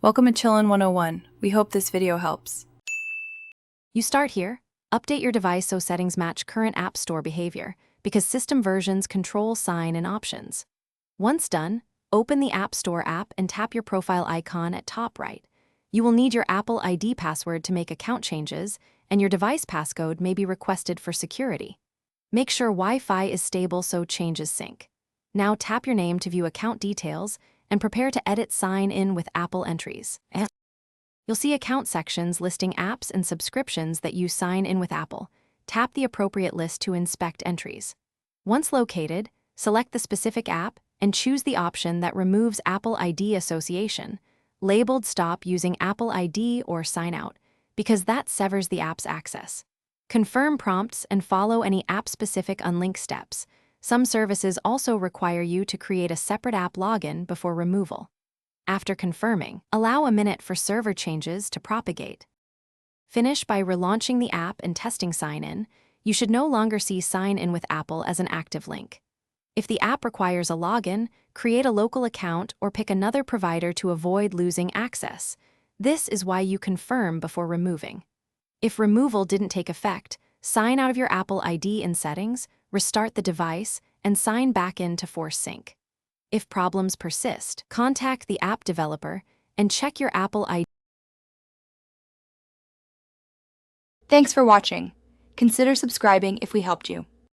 Welcome to Chillin' 101. We hope this video helps. You start here. Update your device so settings match current App Store behavior, because system versions control sign and options. Once done, open the App Store app and tap your profile icon at top right. You will need your Apple ID password to make account changes, and your device passcode may be requested for security. Make sure Wi-Fi is stable so changes sync. Now tap your name to view account details and prepare to edit sign in with Apple entries. You'll see account sections listing apps and subscriptions that you sign in with Apple. Tap the appropriate list to inspect entries. Once located, select the specific app and choose the option that removes Apple ID association, labeled Stop using Apple ID or Sign Out, because that severs the app's access. Confirm prompts and follow any app-specific unlinked steps. Some services also require you to create a separate app login before removal. After confirming, allow a minute for server changes to propagate. Finish by relaunching the app and testing sign-in. You should no longer see Sign In with Apple as an active link. If the app requires a login, create a local account or pick another provider to avoid losing access. This is why you confirm before removing. If removal didn't take effect, sign out of your Apple ID in Settings, restart the device, and sign back in to force sync. If problems persist, contact the app developer and check your Apple ID. Thanks for watching. Consider subscribing if we helped you.